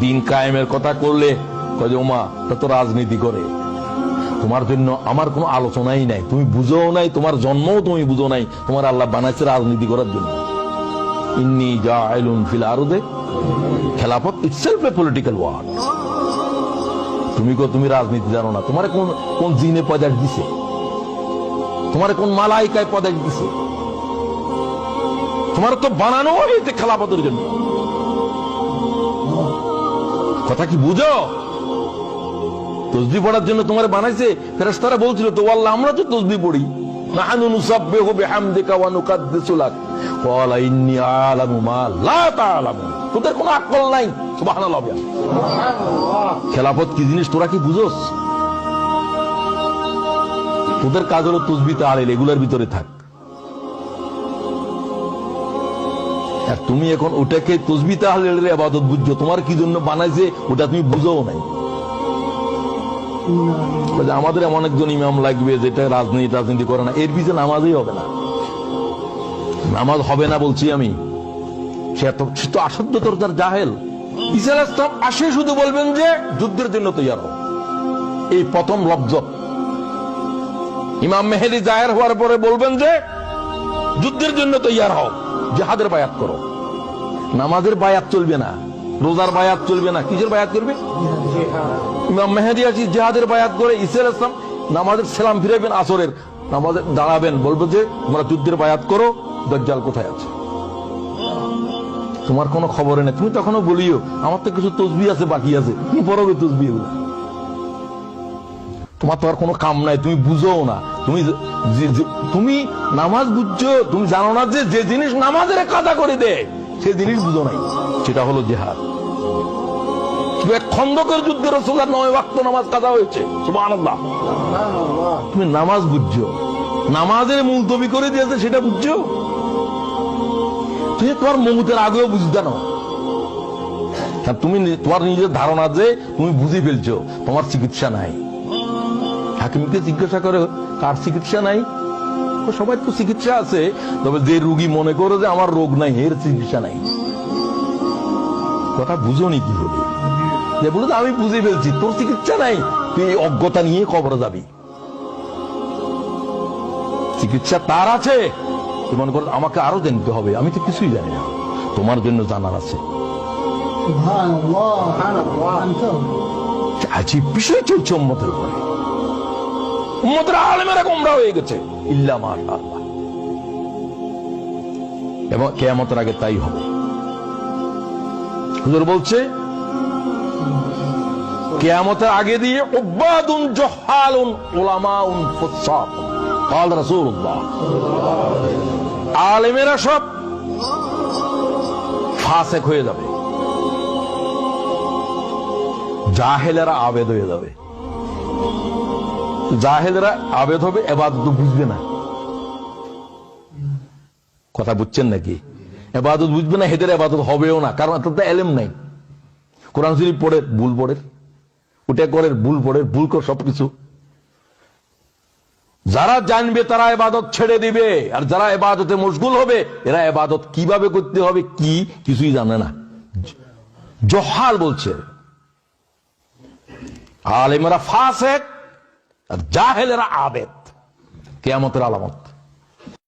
দিন কায়েমের কথা করলে কয় যে ওমা তা তো রাজনীতি করে। তোমার জন্য আমার কোনো আলোচনাই নাই, তুমি বুঝো নাই, তোমার জন্মও তুমি বুঝো নাই, তোমার আল্লাহ বানাইছে রাজনীতি করার জন্য। ইন্নী জাইলুন ফিল আরদে, খেলাফত ইটসেলফ এ পলিটিক্যাল ওয়ার্ড। তুমি রাজনীতি জানো না, তোমার কোন জিনে পদার্থ দিছে, তোমার কোন মালাইকায় পদার্থ দিছে, তোমার তো বানানো হয়েছে খেলাফতের জন্য। কথা কি বুঝো? তসবিহ পড়ার জন্য তোমার বানাইছে। ফেরেশতারা বলছিল তো আল্লাহ আমরা তো তসবিহ পড়ি, নাহনু নুসাব্বিহু বিহামদিকা ওয়া নুকাদ্দিসু লাক, ক্বালা ইন্নী আ'লামু মা লা তা'লামুন। তোদের কোনো আকল নাই। সুবহানাল্লাহ। খেলাফত কি জিনিস তোরা কি বুঝোস? তোদের কাজ হলো তসবিহ তাহলিল, এগুলোর ভিতরে থাক। আর তুমি এখন ওটাকে তসবিহ তাহলিলের ইবাদত বুঝছো, তোমার কি জন্য বানাইছে ওটা তুমি বুঝোও নাই। আমাদের এমন একজন ইমাম লাগবে যেটা রাজনীতি করে না, এর পিছনে নামাজই হবে না। নামাজ হবে না বলছি আমি, সে তো আসাধ্য তোর তার জাহেল। ঈসা আলাইহিস সালাম আসে শুধু বলবেন যে যুদ্ধের জন্য তৈয়ার হও, এই প্রথম লফজ। ইমাম মেহেদী জাহের হওয়ার পরে বলবেন যে যুদ্ধের জন্য তৈয়ার হও, জিহাদের বায়াত করো। নামাজের বায়াত চলবে না, রোজার বায়াত চলবে না, কিসের বায়াত করবে? ইমাম মেহেদী আসি জিহাদের বায়াত করে। ঈসা আলাইহিস সালাম নামাজের সালাম ফিরাবেন, আসরের নামাজে দাঁড়াবেন, বলবো যে তোমরা যুদ্ধের বায়াত করো, দাজ্জাল কোথায় আছে? তোমার কোনো খবরে নেই। তুমি তখনও বলিও আমার তো কিছু তসবিহ আছে বাকি আছে, কি পড়বে তসবিহ গুলো? তোমার তো আর কোনো কাম নাই, তুমি বুঝোও না। তুমি নামাজ বুঝছো, তুমি জানো না যে জিনিস নামাজের কাদা করে দেয় সে জিনিস বুঝো নাই, সেটা হলো জিহাদ। খন্দকের যুদ্ধে রাসূলুল্লাহ 9 ওয়াক্ত নামাজ কাদা হয়েছে। সুবহানাল্লাহ। তুমি নামাজ বুঝছো, নামাজের মুলতবি করে দিয়েছে সেটা বুঝছো? তুমি তোমার মমুতের আগেও বুঝতে না। তুমি তোমার নিজের ধারণা যে তুমি বুঝে ফেলছো, তোমার চিকিৎসা নাই। হাকিমকে জিজ্ঞাসা করে কার চিকিৎসা নাই? সবাই তো চিকিৎসা আছে, তবে যে রোগী মনে করে যে আমার রোগ নাই এর চিকিৎসা নাই। কথা বুঝোনি কি হবে? যে বলে আমি বুঝে ফেলছি তোর চিকিৎসা নাই, তুই এই অজ্ঞতা নিয়ে কবরে যাবি। চিকিৎসা তার আছে, তুই মনে কর আমাকে আরো জানতে হবে, আমি তো কিছুই জানি না, তোমার জন্য জানার আছে। আজীব বিষয় চলছে উম্মতের উপরে। উম্মতের আলেমেরা গোমরা হয়ে গেছে, ইল্লা মাশাআল্লাহ। এবং কিয়ামতের আগে তাই হবে। হুজুর বলছে কিয়ামতের আগে দিয়ে উব্বাদুন জুহালুন উলামাউন ফুসাক। قال রাসূলুল্লাহ, আলেমেরা সব ফাসিক হয়ে যাবে, জাহেলেরা আবেদ হয়ে যাবে। জাহেলেরা আবেদ হবে, ইবাদত বুঝবে না। কথা বুঝছেন নাকি? ইবাদত বুঝবে না, হেদের ইবাদত হবেও না, কারণ তাদের ইলম নাই। কোরআন শরীফ পড়ে ভুল পড়ে, ওটা করে ভুল পড়ে, ভুল করে সবকিছু। যারা জানবে তারা ইবাদত ছেড়ে দিবে, আর যারা ইবাদতে মশগুল হবে এরা ইবাদত কিভাবে করতে হবে কি কিছুই জানে না। জহাল বলছে, আলেমেরা ফাসিক আর জাহেলেরা আবেদ। কিয়ামতের আলামত।